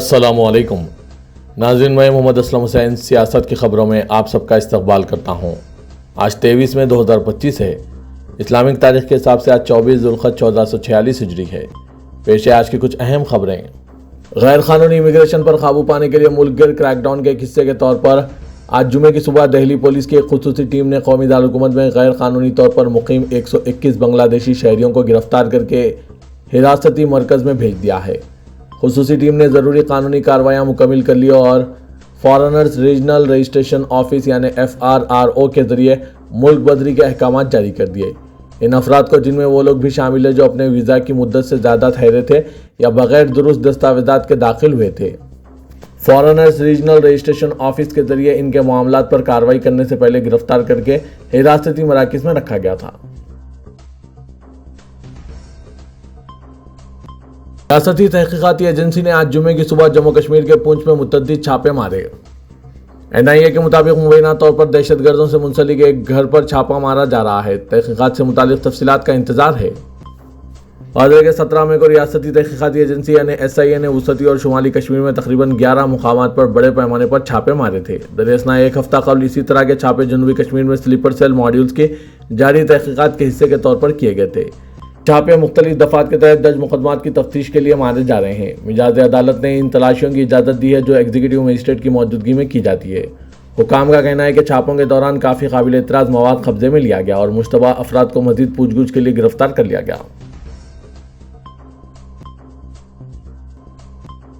अस्सलामु अलैकुम नाज़रीन, मैं मोहम्मद असलम हुसैन सियासत की ख़बरों में आप सबका इस्तकबाल करता हूँ। आज 23 मई 2025 है। इस्लामिक तारीख़ के हिसाब से आज 24 ज़ुल्क़अदा 1446 हिजरी है। पेश है आज की कुछ अहम खबरें। गैर क़ानूनी इमिग्रेशन पर काबू पाने के लिए मुल्क गिर क्रैकडाउन के एक हिस्से के तौर पर आज जुमे की सुबह दिल्ली पुलिस की एक खुसूसी टीम ने कौमी दारुलहुकूमत में गैर कानूनी तौर पर मुकीम 121 बांग्लादेशी शहरियों को गिरफ्तार करके हिरासती मरकज़ में भेज दिया है। खुसूसी टीम ने ज़रूरी कानूनी कार्रवाइयाँ मुकम्मल कर ली और फॉरेनर्स रीजनल रजिस्ट्रेशन ऑफिस यानी FRRO के ज़रिए मुल्क बदरी के अहकाम जारी कर दिए। इन अफराद को, जिनमें वो लोग भी शामिल है जो अपने वीज़ा की मुद्दत से ज़्यादा ठहरे थे या बग़ैर दुरुस्त दस्तावेज़ात के दाखिल हुए थे, फॉरेनर्स रीजनल रजिस्ट्रेशन ऑफिस के ज़रिए इनके मामलात पर कार्रवाई करने से पहले गिरफ्तार करके हिरासती मराकज़ में रखा गया था। रियासती तहकीकाती एजेंसी ने आज जुमे की सुबह जम्मू कश्मीर के पुंछ में मुतअद्दिद छापे मारे। NIA के मुताबिक मुबैना तौर पर दहशतगर्दों से मुंसलिक एक घर पर छापा मारा जा रहा है। तहकीकात से मुतालिक तफसीलात का इंतजार है। वाज़ेह के 17 मई को रियासती तहकीकाती एजेंसी यानी SIA ने वसती और शुमाली कश्मीर में तकरीबन 11 मुकामात पर बड़े पैमाने पर छापे मारे थे। दरअसल एक हफ्ता कबल इसी तरह के छापे जनूबी कश्मीर में स्लीपर सेल मॉड्यूल्स के जारी तहकीकात के हिस्से के तौर पर किए गए थे। छापे मुख्तलिफ दफात के तहत दर्ज मुकदमात की तफ्तीश के लिए मारे जा रहे हैं। मिजाज अदालत ने इन तलाशियों की इजाज़त दी है जो एग्जीक्यूटिव मजिस्ट्रेट की मौजूदगी में की जाती है। हुकाम का कहना है कि छापों के दौरान काफ़ी काबिल एतराज़ मवाद कब्जे में लिया गया और मुश्तबा अफराद को मज़ीद पूछगछ के लिए गिरफ्तार कर लिया गया।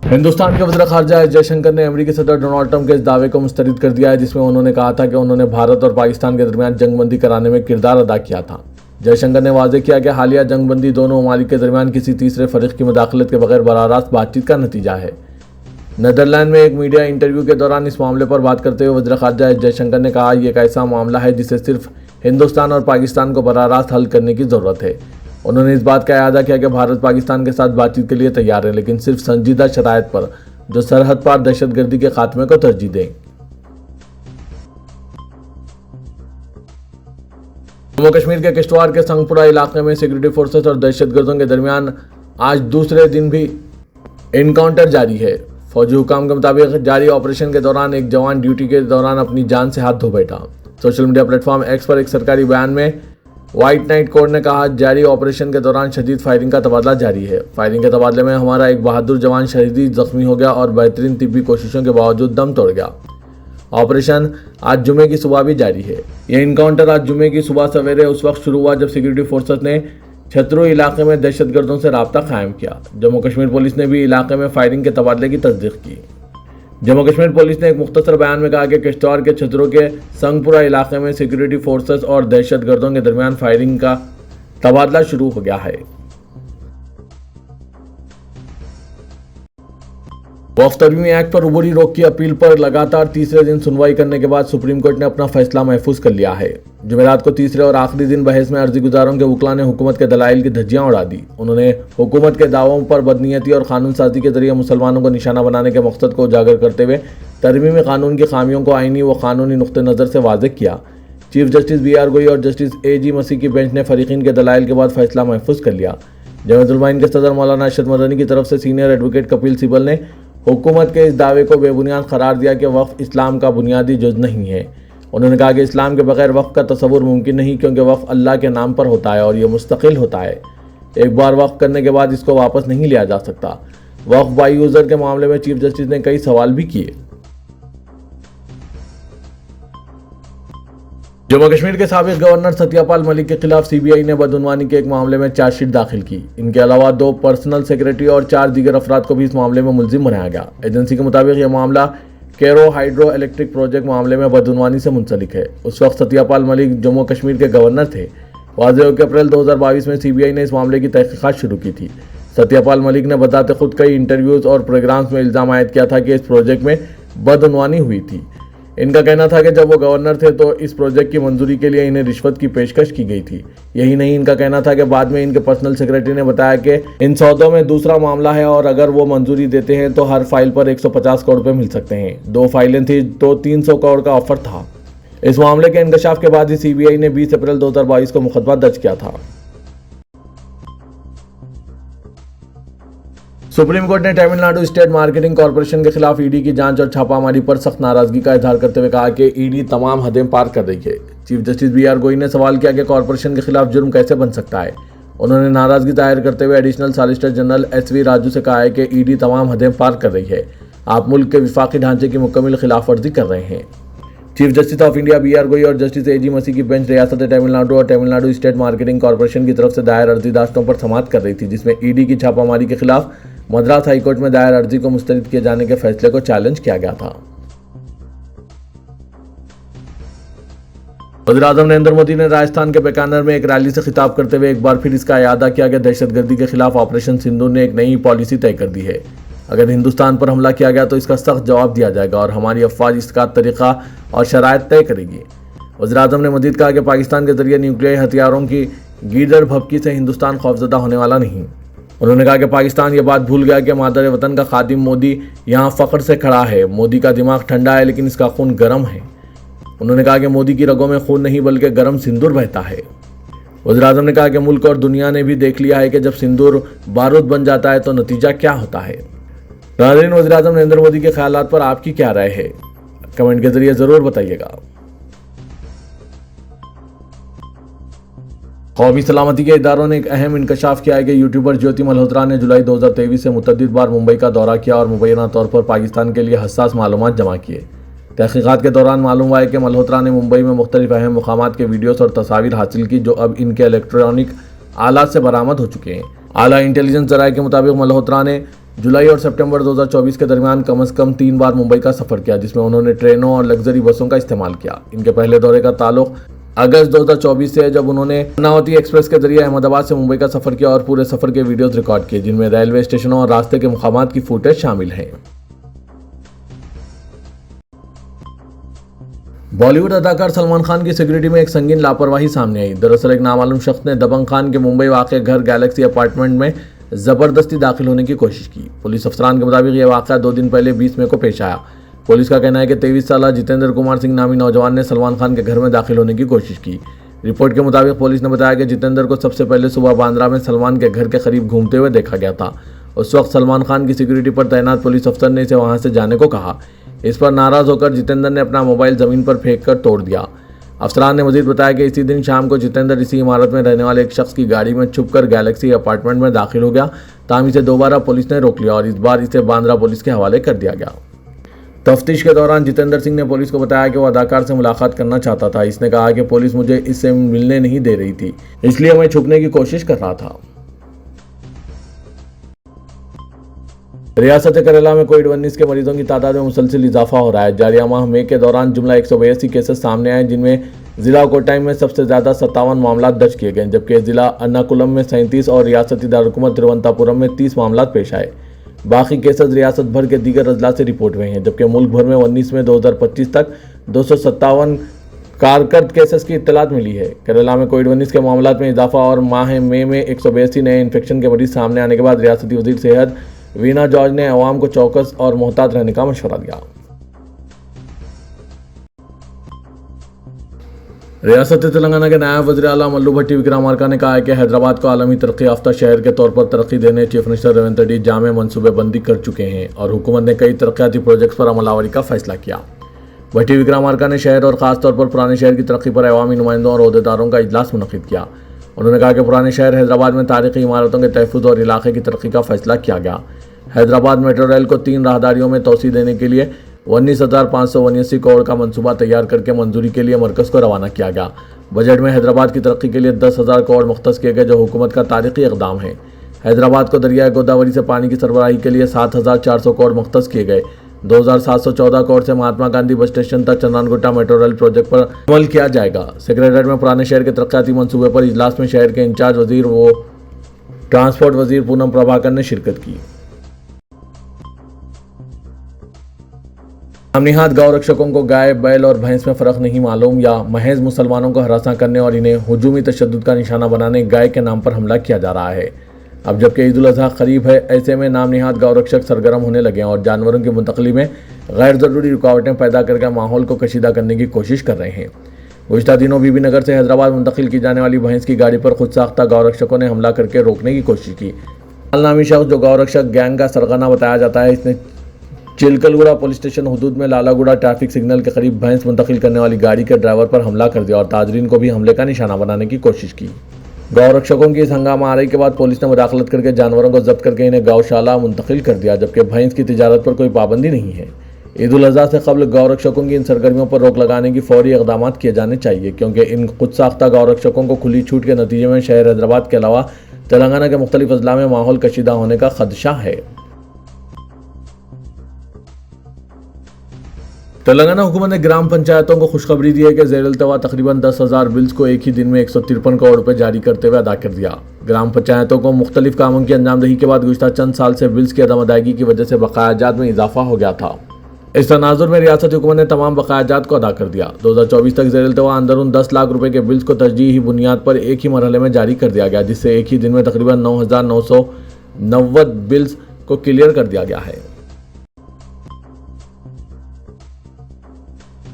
हिंदुस्तान के वज़ीर ख़ारजा एस जयशंकर ने अमेरिकी सदर डोनाल्ड ट्रंप के इस दावे को मुस्तरद कर दिया है जिसमें उन्होंने कहा था कि उन्होंने भारत और पाकिस्तान के दरमियान जंगबंदी कराने में किरदार अदा किया था। जयशंकर ने वाज़ेह किया कि हालिया जंगबंदी दोनों ममालिक के दरमियान किसी तीसरे फरीक की मुदाखलत के बगैर बराह रास्त बातचीत का नतीजा है। नीदरलैंड में एक मीडिया इंटरव्यू के दौरान इस मामले पर बात करते हुए वज़ीर ख़ारजा एस जयशंकर ने कहा, यह एक ऐसा मामला है जिसे सिर्फ हिंदुस्तान और पाकिस्तान को बराह रास्त हल करने की ज़रूरत है। उन्होंने इस बात का इआदा किया कि भारत पाकिस्तान के साथ बातचीत के लिए तैयार है, लेकिन सिर्फ संजीदा शराइत पर जो सरहद पार दहशतगर्दी के खात्मे को तरजीह दें। जम्मू कश्मीर के किश्तवाड़ के संगपुरा इलाके में सिक्योरिटी फोर्सेस और दहशतगर्दों के दरमियान आज दूसरे दिन भी इनकाउंटर जारी है। फौजी हुकाम के मुताबिक जारी ऑपरेशन के दौरान एक जवान ड्यूटी के दौरान अपनी जान से हाथ धो बैठा। सोशल मीडिया प्लेटफॉर्म X पर एक सरकारी बयान में व्हाइट नाइट कोर ने कहा, जारी ऑपरेशन के दौरान शदीद फायरिंग का तबादला जारी है। फायरिंग के तबादले में हमारा एक बहादुर जवान शदीद जख्मी हो गया और बेहतरीन तिब्बी कोशिशों के बावजूद दम तोड़ गया। ऑपरेशन आज जुमे की सुबह भी जारी है। यह इनकाउंटर आज जुमे की सुबह सवेरे उस वक्त शुरू हुआ जब सिक्योरिटी फोर्सेस ने छतरू इलाके में दहशतगर्दों से राब्ता कायम किया। जम्मू कश्मीर पुलिस ने भी इलाके में फायरिंग के तबादले की तस्दीक की। जम्मू कश्मीर पुलिस ने एक मुख्तसर बयान में कहा कि किश्तवाड़ के छतरू के संगपुरा इलाके में सिक्योरिटी फोर्सेस और दहशतगर्दों के दरमियान फायरिंग का तबादला शुरू हो गया है। वक्फ तरमीमी एक्ट पर उबूरी रोक की अपील पर लगातार तीसरे दिन सुनवाई करने के बाद सुप्रीम कोर्ट ने अपना फैसला महफूज कर लिया है। जुमेरात को तीसरे और आखिरी दिन बहस में अर्जी गुजारों के वकला ने हुकूमत के दलाइल की धज्जियां उड़ा दी। उन्होंने हुकूमत के दावों पर बदनीयती और कानून साजी के जरिए मुसलमानों को निशाना बनाने के मकसद को उजागर करते हुए तरमीमी कानून की खामियों को आईनी व कानूनी नुक्ते नज़र से वाज़ेह किया। चीफ जस्टिस BR गोई और जस्टिस AG मसीह की बेंच ने फरीकीन के दलाइल के बाद फैसला महफूज कर लिया। जमीयत उलमा-ए-हिंद के सदर मौलाना अरशद मदनी की तरफ से सीनियर एडवोकेट कपिल सिब्बल ने हुकूमत के इस दावे को बेबुनियाद करार दिया कि वक्फ इस्लाम का बुनियादी जुज़ नहीं है। उन्होंने कहा कि इस्लाम के बगैर वक्फ का तसव्वुर मुमकिन नहीं, क्योंकि वक्फ अल्लाह के नाम पर होता है और ये मुस्तकिल होता है। एक बार वक्फ करने के बाद इसको वापस नहीं लिया जा सकता। वक्फ बाई यूज़र के मामले में चीफ जस्टिस ने कई सवाल भी किए। जम्मू कश्मीर के साबिक गवर्नर सत्यपाल मलिक के खिलाफ CBI ने बदउनवानी के एक मामले में चार्जशीट दाखिल की। इनके अलावा 2 पर्सनल सेक्रेटरी और 4 दीगर अफराद को भी इस मामले में मुलजिम बनाया गया। एजेंसी के मुताबिक यह मामला कैरो हाइड्रो इलेक्ट्रिक प्रोजेक्ट मामले में बदउनवानी से मुंसलिक है। उस वक्त सत्यपाल मलिक जम्मू कश्मीर के गवर्नर थे। वाज़ेह हो कि अप्रैल 2022 में CBI ने इस मामले की तहकीकात शुरू की थी। सत्यपाल मलिक ने बताते खुद कई इंटरव्यूज़ और प्रोग्राम्स में इल्ज़ाम आयद किया था कि इस प्रोजेक्ट में बदउनवानी हुई थी। इनका कहना था कि जब वो गवर्नर थे तो इस प्रोजेक्ट की मंजूरी के लिए इन्हें रिश्वत की पेशकश की गई थी। यही नहीं, इनका कहना था कि बाद में इनके पर्सनल सेक्रेटरी ने बताया कि इन सौदों में दूसरा मामला है और अगर वो मंजूरी देते हैं तो हर फाइल पर 150 करोड़ रुपये मिल सकते हैं। 2 फाइलें थी तो 300 करोड़ का ऑफर था। इस मामले के इंकशाफ के बाद ही CBI ने 20 अप्रैल 2022 को मुकदमा दर्ज किया था। सुप्रीम कोर्ट ने तमिलनाडु स्टेट मार्केटिंग कॉरपोरेशन के खिलाफ ईडी की जांच और छापामारी पर सख्त नाराजगी का इजहार करते हुए कहा कि ईडी तमाम हदें पार कर रही है। Chief justice B R Goyal ने सवाल किया कि कॉरपोरेशन के खिलाफ जुर्म कैसे बन सकता है। उन्होंने नाराजगी जाहिर करते हुए additional solicitor general SV Raju से कहा है कि ईडी तमाम हदें पार कर रही है। आप मुल्क के विफाकी ढांचे की मुकम्मल खिलाफवर्जी कर रहे हैं। Chief justice of India BR Goyal और जस्टिस AG मसी की बेंच रियासत तमिलनाडु और तमिलनाडु स्टेट मार्केटिंग कॉरपोरेशन की तरफ से दायर अर्जी दाश्तों पर समाअत कर रही थी, जिसमें ईडी की छापामारी के खिलाफ मद्रास हाईकोर्ट में दायर अर्जी को मुस्तरद किए जाने के फैसले को चैलेंज किया गया था। वज़ीर-ए-आज़म नरेंद्र मोदी ने राजस्थान के बीकानेर में एक रैली से खिताब करते हुए एक बार फिर इसका इयादा किया कि दहशतगर्दी के खिलाफ ऑपरेशन सिंदूर ने एक नई पॉलिसी तय कर दी है। अगर हिंदुस्तान पर हमला किया गया तो इसका सख्त जवाब दिया जाएगा और हमारी अफवाज इसका तरीका और शराइत तय करेगी। वज़ीर-ए-आज़म ने मजीद कहा कि पाकिस्तान के जरिए न्यूक्लियर हथियारों की गीदड़ भभकी से हिंदुस्तान खौफजदा होने वाला नहीं। उन्होंने कहा कि पाकिस्तान ये बात भूल गया कि मादर वतन का खादिम मोदी यहाँ फ़ख्र से खड़ा है। मोदी का दिमाग ठंडा है लेकिन इसका खून गर्म है। उन्होंने कहा कि मोदी की रगों में खून नहीं बल्कि गर्म सिंदूर बहता है। वज़ीर-ए-आज़म ने कहा कि मुल्क और दुनिया ने भी देख लिया है कि जब सिंदूर बारूद बन जाता है तो नतीजा क्या होता है। नाज़रीन, वज़ीर-ए-आज़म नरेंद्र मोदी के ख्यालात पर आपकी क्या राय है, कमेंट के जरिए ज़रूर बताइएगा। कौमी सलामती के इदारों ने एक अहम इंकशाफ किया है कि यूट्यूबर ज्योति मल्होत्रा ने जुलाई 2023 से मुतअद्दिद बार मुंबई का दौरा किया और मुबैना तौर पर पाकिस्तान के लिए हसास मालूमात जमा किए। तहकीकात के दौरान मालूम हुआ है कि मल्होत्रा ने मुंबई में मुख्तलिफ अहम मुकामात के वीडियोस और तस्वीर हासिल की जो अब इनके इलेक्ट्रॉनिक आलात से बरामद हो चुके हैं। आला इंटेलिजेंस जराये के मुताबिक मल्होत्रा ने जुलाई और सितंबर 2024 के दरमियान कम से कम 3 बार मुंबई का सफ़र किया, जिसमें उन्होंने ट्रेनों और लग्जरी बसों का इस्तेमाल किया। इनके पहले दौरे का ताल्लुक अगस्त 2024 से है, जब उन्होंने कर्नावती एक्सप्रेस के जरिए अहमदाबाद से मुंबई का सफ़र किया और पूरे सफ़र के वीडियोस रिकॉर्ड किए, जिनमें रेलवे स्टेशनों और रास्ते के मुकामात की फुटेज शामिल है। बॉलीवुड अदाकार सलमान खान की सिक्योरिटी में एक संगीन लापरवाही सामने आई। दरअसल एक नामालूम शख्स ने दबंग खान के मुंबई वाक़े घर गैलेक्सी अपार्टमेंट में ज़बरदस्ती दाखिल होने की कोशिश की। पुलिस अफसरान के मुताबिक यह वाक़या 2 दिन पहले 20 मई को पेश आया। पुलिस का कहना है कि 23 साला जितेंद्र कुमार सिंह नामी नौजवान ने सलमान खान के घर में दाखिल होने की कोशिश की। रिपोर्ट के मुताबिक पुलिस ने बताया कि जितेंद्र को सबसे पहले सुबह बांद्रा में सलमान के घर के करीब घूमते हुए देखा गया था। उस वक्त सलमान खान की सिक्योरिटी पर तैनात पुलिस अफसर ने इसे वहां से जाने को कहा। इस पर नाराज होकर जितेंद्र ने अपना मोबाइल ज़मीन पर फेंक कर तोड़ दिया। अफसरान ने मजीद बताया कि इसी दिन शाम को जितेंद्र इसी इमारत में रहने वाले एक शख्स की गाड़ी में छुपकर गैलेक्सी अपार्टमेंट में दाखिल हो गया। ताहम इसे दोबारा पुलिस ने रोक लिया और इस बार इसे बांद्रा पुलिस के हवाले कर दिया गया। तफ्तीश के दौरान जितेंद्र सिंह ने पुलिस को बताया कि वो अदाकार से मुलाकात करना चाहता था। इसने कहा कि पुलिस मुझे इससे मिलने नहीं दे रही थी, इसलिए मैं छुपने की कोशिश कर रहा था। रियासत केरला में कोविड-19 के मरीजों की तादाद में मुसलसल इजाफा हो रहा है। जारिया माह मई के दौरान जुमला 182 केसेस सामने आए, जिनमें जिला कोट्टायम में सबसे ज़्यादा 57 मामला दर्ज किए गए, जबकि जिला अन्नाकुलम में 37 और रियासती दारुलहुकूमत तिरुवनंतपुरम में 30 मामला पेश आए। बाकी केसेस रियासत भर के दीगर अजला से रिपोर्ट हुए हैं, जबकि मुल्क भर में 19 मई 2025 तक 257 कारकर्द केसेस की इत्तलात मिली है। केरला में कोविड-19 के मामलों में इजाफा और माह मई में 182 नए इन्फेक्शन के मरीज सामने आने के बाद रियासती वजीर सेहत वीना जॉर्ज ने अवाम को चौकस और मोहतात रहने का मशवरा दिया। रियासत तेलंगाना के नायब वज़ीर आला मल्लू भट्टी विक्रमार्का ने कहा है कि हैदराबाद को आलमी तरक्की याफ्ता शहर के तौर पर तरक्की देने चीफ मिनिस्टर रेवंत रेड्डी जामे मनसूबेबंदी कर चुके हैं और हुकूमत ने कई तरक्याती प्रोजेक्ट्स पर अमलावरी का फैसला किया। भट्टी विक्रमार्का ने शहर और ख़ास तौर पर पुराने शहर की तरक्की पर अवामी नुमाइंदों और अहदेदारों का इजलास मुनक़िद किया। उन्होंने कहा कि पुराने शहर हैदराबाद में तारीखी इमारतों के तहफ़्फ़ुज़ और इलाके की तरक्की का फैसला किया गया। हैदराबाद मेट्रो रेल को 3 राहदारियों में तोसी देने के लिए 19,579 करोड़ का मंसूबा तैयार करके मंजूरी के लिए मरकज़ को रवाना किया गया। बजट में हैदराबाद की तरक्की के लिए 10,000 करोड़ मुख्तस किए गए, जो हुकूमत का तारीखी इक़दाम है। हैदराबाद को दरियाए गोदावरी से पानी की सरबराही के लिए 7,400 करोड़ मुख्तस किए गए। 2,714 करोड़ से महात्मा गांधी बस स्टेशन तक चंद्रानगुट्टा मेट्रो रेल प्रोजेक्ट पर अमल किया जाएगा। सेक्रेटरीट में पुराने शहर के तरक्याती मंसूबे पर इजलास में शहर के इंचार्ज वजीर व ट्रांसपोर्ट वजीर पूनम प्रभाकर ने शिरकत की। निहाद गौ रक्षकों को गाय, बैल और भैंस में फ़र्क नहीं मालूम या महज मुसलमानों को हरासा करने और इन्हें हुजूमी तशद्दुद का निशाना बनाने गाय के नाम पर हमला किया जा रहा है। अब जबकि ईद उल अज़हा करीब है, ऐसे में नाम निहाद गौ रक्षक सरगर्म होने लगे हैं और जानवरों की मुंतकली में गैर ज़रूरी रुकावटें पैदा करके माहौल को कशीदा करने की कोशिश कर रहे हैं। गुज़िश्ता दिनों बीबी नगर से हैदराबाद मुंतकिल की जाने वाली भैंस की गाड़ी पर खुद साख्ता गौ रक्षकों ने हमला करके रोकने की कोशिश की। नामी शख्स जो गौरक्षक गैंग का सरगना बताया जाता है, इसने चिलकलगुड़ा पुलिस स्टेशन हुदूद में लालागुड़ा ट्रैफिक सिग्नल के करीब भैंस मुंतकिल करने वाली गाड़ी के ड्राइवर पर हमला कर दिया और ताजरीन को भी हमले का निशाना बनाने की कोशिश की। गौरक्षकों की इस हंगामा आरई के बाद पुलिस ने मुदाखलत करके जानवरों को जब्त करके इन्हें गौशाला मुंतकिल कर दिया, जबकि भैंस की तिजारत पर कोई पाबंदी नहीं है। ईद उल अज़हा से कबल गौरक्षकों की इन सरगर्मियों पर रोक लगाने की फौरी इक़दामात किए जाने चाहिए, क्योंकि इन खुद साख्ता गौरक्षकों को खुली छूट के नतीजे में शहर हैदराबाद के अलावा तेलंगाना के मुख्तलिफ अजला में माहौल कशीदा होने का खदशा है। तेलंगाना हुकूमत ने ग्राम पंचायतों को खुशखबरी दी है कि ज़ेर इल्तवा तकरीबन 10,000 बिल्स को एक ही दिन में 153 करोड़ रुपए जारी करते हुए अदा कर दिया। ग्राम पंचायतों को मुख्तलिफ कामों की अंजामदही के बाद गुज़िश्ता चंद साल से बिल्स की अदम अदायगी की वजह से बकायाजात में इजाफा हो गया था। इस तनाजुर में रियासती हुकूमत ने तमाम बकायाजात को अदा कर दिया। 2024 तक ज़ेर इल्तवा अंदरून 10 लाख रुपए के बिल्स को तरजीही बुनियाद पर एक ही मरहले में जारी कर दिया गया, जिससे एक ही दिन में तकरीबन 9,990 बिल्स को क्लियर कर दिया गया है।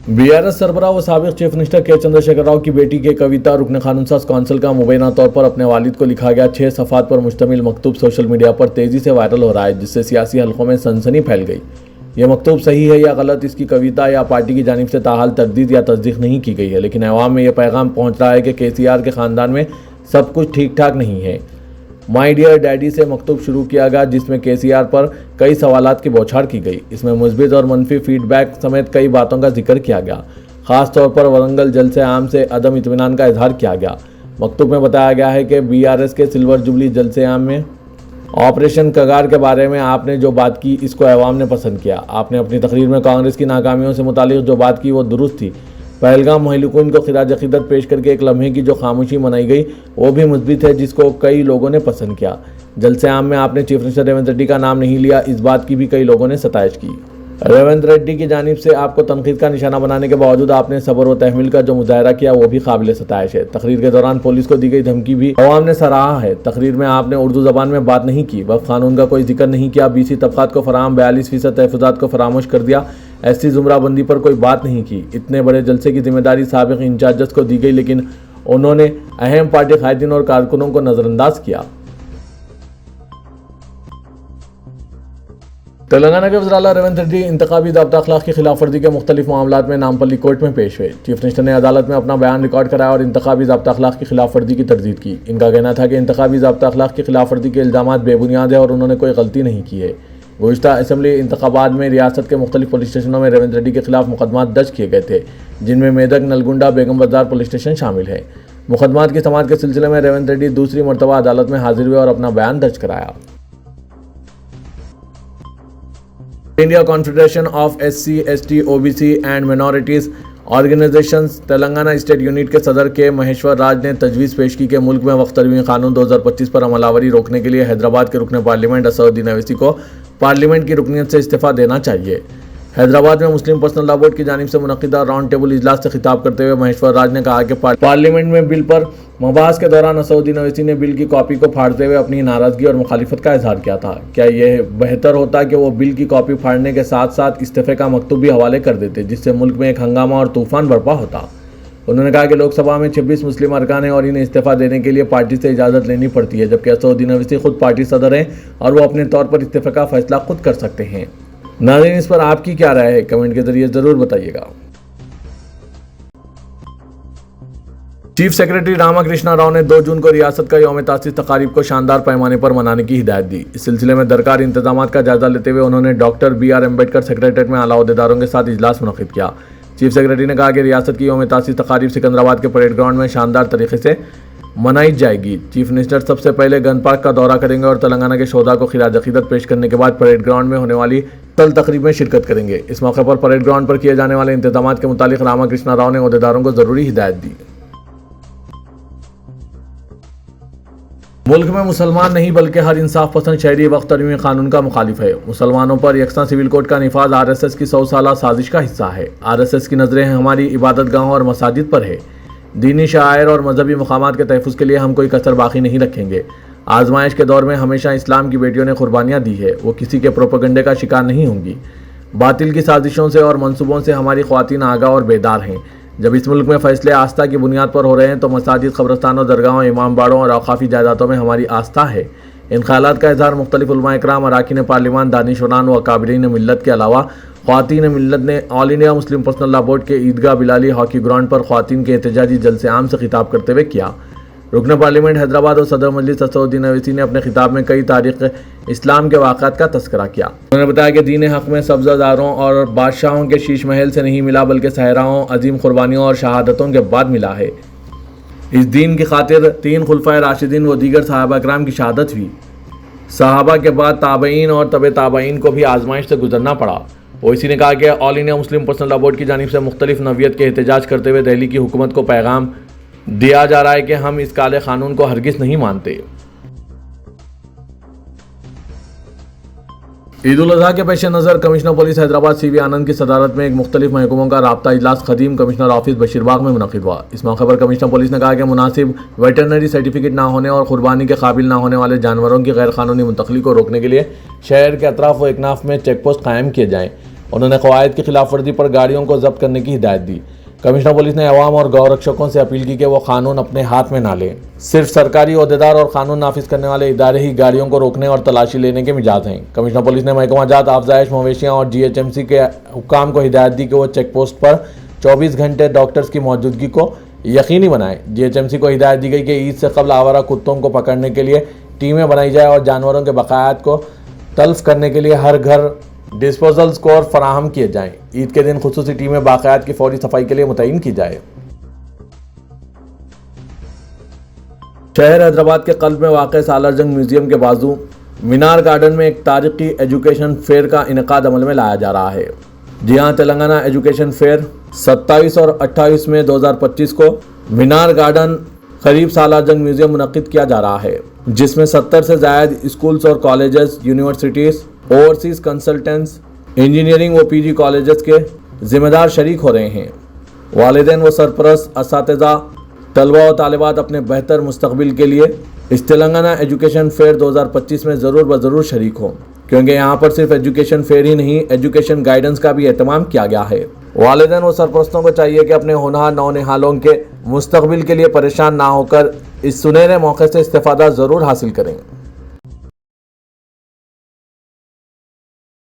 बीआरएस सरबराह व साबिक चीफ मिनिस्टर के चंद्रशेखर राव की बेटी के कविता रुकन कानून साज काउंसिल का मुबैना तौर पर अपने वालिद को लिखा गया 6 सफ़ात पर मुश्तमिल मकतूब सोशल मीडिया पर तेज़ी से वायरल हो रहा है, जिससे सियासी हलकों में सनसनी फैल गई। यह मकतूब सही है या गलत, इसकी कविता या पार्टी की जानिब से ताहाल तरदीद या तस्दीक नहीं की गई है, लेकिन अवाम में यह पैगाम पहुँच रहा है कि केसीआर के ख़ानदान में सब कुछ ठीक ठाक नहीं है। माई डियर डैडी से मकतूब शुरू किया गया, जिसमें केसीआर पर कई सवालात की बौछार की गई। इसमें मुस्बित और मनफी फीडबैक समेत कई बातों का जिक्र किया गया। ख़ास तौर पर वरंगल जलसे आम से अदम इत्मीनान का इजहार किया गया। मकतूब में बताया गया है कि बीआरएस के सिल्वर जुबली जलसे आम में ऑपरेशन कगार के बारे में आपने जो बात की, इसको अवाम ने पसंद किया। आपने अपनी तकरीर में कांग्रेस की नाकामियों से मुतालिक जो बात की वो दुरुस्त थी। पहलगाम महलिकून को खिराज अक़ीदत पेश करके एक लम्हे की जो खामोशी मनाई गई वो भी मुस्बित है, जिसको कई लोगों ने पसंद किया। जलसे आम में आपने चीफ मिनिस्टर रेवंत रेड्डी का नाम नहीं लिया, इस बात की भी कई लोगों ने सताइश की। रेवंत रेड्डी की जानिब से आपको तनकीद का निशाना बनाने के बावजूद आपने सब्र व तहमील का जो मुजाहरा किया वो भी काबिल सताइश है। तकरीर के दौरान पुलिस को दी गई धमकी भी अवाम ने सराहा है। तकरीर में आपने उर्दू ज़बान में बात नहीं की, वक्फ कानून का कोई जिक्र नहीं किया, BC तबक़ात को फराहम 42% तहफ़्फ़ुज़ात को फरामोश कर दिया, SC ज़ुमराबंदी पर कोई बात नहीं की। इतने बड़े जलसे की जिम्मेदारी साबिक़ इंचार्जस को दी गई, लेकिन उन्होंने अहम पार्टी कायदीन और कारकुनों को नज़रअंदाज किया। तेलंगाना के वज़ीर-ए-आला रेवंत रेड्डी इंतखाबी ज़ाब्ता अखलाक की खिलाफ वर्जी के मुख्तलिफ मामलात में नामपल्ली कोर्ट में पेश हुए। चीफ मिनिस्टर ने अदालत में अपना बयान रिकॉर्ड कराया और इंतखाबी ज़ाब्ता अखलाक की खिलाफ वर्जी की तरदीद की। इनका कहना था कि इंतखाबी ज़ाब्ता अखलाक की खिलाफ वर्जी के इल्ज़ामात बेबुनियाद है और उन्होंने कोई गलती नहीं की है। गुज़िश्ता असम्बली इंतखाबात में रियासत के मुख्तलिफ पुलिस स्टेशनों में रेवंत रेड्डी के खिलाफ मुकदमात दर्ज किए गए थे, जिनमें मेदक, नलगुंडा, बेगम बाजार पुलिस स्टेशन शामिल है। मुकदमात की समाअत के सिलसिले में रेवंत रेड्डी दूसरी मरतबा अदालत में हाजिर हुए और अपना बयान दर्ज कराया। India confederation of SC, ST, OBC and minorities organisations Telangana state unit के सदर के महेश्वर राज ने तजवीज़ पेश की कि मुल्क में वक्त तरमीमी कानून 2025 पर अमलावरी रोकने के लिए हैदराबाद के रुकन पार्लियामेंट असदुद्दीन अवैसी को पार्लियामेंट की रुकनीत से इस्तीफ़ा देना चाहिए। हैदराबाद में मुस्लिम पर्सनल लॉ बोर्ड की जानिब से मुनक़िदा राउंड टेबल इजलास से खिताब करते हुए महेश्वर राज ने कहा कि पार्लियामेंट में बिल पर मबाहस के दौरान असदुद्दीन अवैसी ने बिल की कॉपी को फाड़ते हुए अपनी नाराज़गी और मुखालिफत का इजहार किया था। क्या यह बेहतर होता कि वो बिल की कॉपी फाड़ने के साथ साथ इस्तीफ़े का मकतूब भी हवाले कर देते, जिससे मुल्क में एक हंगामा और तूफान बर्पा होता। उन्होंने कहा कि लोकसभा में 26 मुस्लिम अरकान हैं और इन्हें इस्तीफ़ा देने के लिए पार्टी से इजाज़त लेनी पड़ती है, जबकि असदुद्दीन अवैसी खुद पार्टी सदर हैं और वो अपने तौर पर इस्तीफ़े का फैसला खुद कर सकते हैं। नाज़रीन, इस पर आपकी क्या राय है, कमेंट के जरिए ज़रूर बताइएगा। चीफ सेक्रेटरी रामाकृष्णा राव ने 2 जून को रियासत का यौम तासीस तकारीब को शानदार पैमाने पर मनाने की हिदायत दी। इस सिलसिले में दरकार इंतजामात का जायजा लेते हुए उन्होंने डॉक्टर BR अम्बेडकर सेक्रेटेरिएट में आला ओहदेदारों के साथ इजलास मुनक़िद किया। चीफ सेक्रेटरी ने कहा कि रियासत की यौम तासीस तकारीब सिकंदराबाद के परेड ग्राउंड में शानदार तरीके से मनाई जाएगी। चीफ मिनिस्टर सबसे पहले गन पार्क का दौरा करेंगे और तेलंगाना के शोधा को खिराज अक़ीदत पेश करने के बाद परेड ग्राउंड में होने वाली तल तकरीब में शिरकत करेंगे। इस मौके पर परेड ग्राउंड पर किए जाने वाले इंतजामात के मुतालिक रामाकृष्णा राव ने ओहदेदारों को ज़रूरी हिदायत दी। मुल्क में मुसलमान नहीं बल्कि हर इंसाफ पसंद शहरी वक्त तरमीमी कानून का मुखालिफ है। मुसलमानों पर यकसा सिविल कोड का निफाज RSS की 100 साला साजिश का हिस्सा है। RSS की नज़रें हमारी इबादत गाहों और मसाजिद पर है। दीनी शायर और मजहबी मकामात के तहफ़्फ़ुज़ के लिए हम कोई कसर बाकी नहीं रखेंगे। आजमाइश के दौर में हमेशा इस्लाम की बेटियों ने कुर्बानियाँ दी है, वो किसी के प्रोपेगेंडे का शिकार नहीं होंगी। बातिल की साजिशों से और मंसूबों से हमारी ख़वातीन आगाह और बेदार हैं। जब इस मुल्क में फ़ैसले आस्था की बुनियाद पर हो रहे हैं तो मसाजिद, क़ब्रस्तानों, दरगाहों, इमाम बाड़ों और औक़ाफ़ी जायदादों में हमारी आस्था है। ان خیالات کا اظہار مختلف علماء اکرام، اراکین پارلیمان، دانشوران و اکابرین ملت کے علاوہ خواتین ملت نے آل انڈیا مسلم پرسنل لا بورڈ کے عیدگاہ بلالی ہاکی گراؤنڈ پر خواتین کے احتجاجی جلسے عام سے خطاب کرتے ہوئے کیا۔ رکن پارلیمنٹ حیدرآباد اور صدر مجلس اسد الدین اویسی نے اپنے خطاب میں کئی تاریخ اسلام کے واقعات کا تذکرہ کیا۔ انہوں نے بتایا کہ دین حق میں سبزہ زاروں اور بادشاہوں کے شیش محل سے نہیں ملا، بلکہ صحراؤں، عظیم قربانیوں اور شہادتوں کے بعد ملا ہے۔ اس دین کی خاطر 3 خلفائے راشدین و دیگر صحابہ کرام کی شہادت ہوئی۔ صحابہ کے بعد تابعین اور تبع تابعین کو بھی آزمائش سے گزرنا پڑا۔ اویسی نے کہا کہ آل انڈیا مسلم پرسنل لا بورڈ کی جانب سے مختلف نوعیت کے احتجاج کرتے ہوئے دہلی کی حکومت کو پیغام دیا جا رہا ہے کہ ہم اس کالے قانون کو ہرگز نہیں مانتے۔ عید الاضحیٰ کے پیش نظر کمشنر پولیس حیدرآباد سی وی آنند کی صدارت میں ایک مختلف محکموں کا رابطہ اجلاس قدیم کمشنر آفس بشیر باغ میں منعقد ہوا۔ اس موقع پر کمشنر پولیس نے کہا کہ مناسب ویٹرنری سرٹیفکیٹ نہ ہونے اور قربانی کے قابل نہ ہونے والے جانوروں کی غیر قانونی منتقلی کو روکنے کے لیے شہر کے اطراف و اکناف میں چیک پوسٹ قائم کیے جائیں۔ انہوں نے قواعد کی خلاف ورزی پر گاڑیوں کو ضبط کرنے کی ہدایت دی۔ کمشنر پولیس نے عوام اور گو رکشکوں سے اپیل کی کہ وہ قانون اپنے ہاتھ میں نہ لیں۔ صرف سرکاری عہدیدار اور قانون نافذ کرنے والے ادارے ہی گاڑیوں کو روکنے اور تلاشی لینے کے مجاز ہیں۔ کمشنر پولیس نے محکمہ جات افزائش مویشیاں اور GHMC کے حکام کو ہدایت دی کہ وہ چیک پوسٹ پر 24 گھنٹے ڈاکٹرز کی موجودگی کو یقینی بنائیں۔ GHMC کو ہدایت دی گئی کہ عید سے قبل آوارہ کتوں کو پکڑنے کے لیے ٹیمیں بنائی جائیں اور جانوروں کے بقایات کو تلف کرنے کے لیے ہر گھر ڈسپوزل اسکور فراہم کیے جائیں۔ عید کے دن خصوصی ٹیمیں باقیات کی فوری صفائی کے لیے متعین کی جائے۔ شہر حیدرآباد کے قلب میں واقع سالار جنگ میوزیم کے بازو مینار گارڈن میں ایک تاریخی ایجوکیشن فیئر کا انعقاد عمل میں لایا جا رہا ہے۔ جی ہاں، تلنگانہ ایجوکیشن فیئر 27 اور 28 مئی 2025 کو مینار گارڈن قریب سالار جنگ میوزیم منعقد کیا جا رہا ہے، جس میں 70 سے زائد اسکولز اور colleges, universities, overseas consultants, engineering و PG کالجز کے ذمہ دار شریک ہو رہے ہیں۔ والدین و سرپرست، اساتذہ، طلبہ و طالبات اپنے بہتر مستقبل کے لیے اس تلنگانہ ایجوکیشن فیئر 2025 میں ضرور شریک ہوں، کیونکہ یہاں پر صرف ایجوکیشن فیئر ہی نہیں، ایجوکیشن گائیڈنس کا بھی اہتمام کیا گیا ہے۔ والدین و سرپرستوں کو چاہیے کہ اپنے ہونہار نونہالوں کے مستقبل کے لیے پریشان نہ ہو کر اس سنہرے موقع سے استفادہ ضرور حاصل کریں۔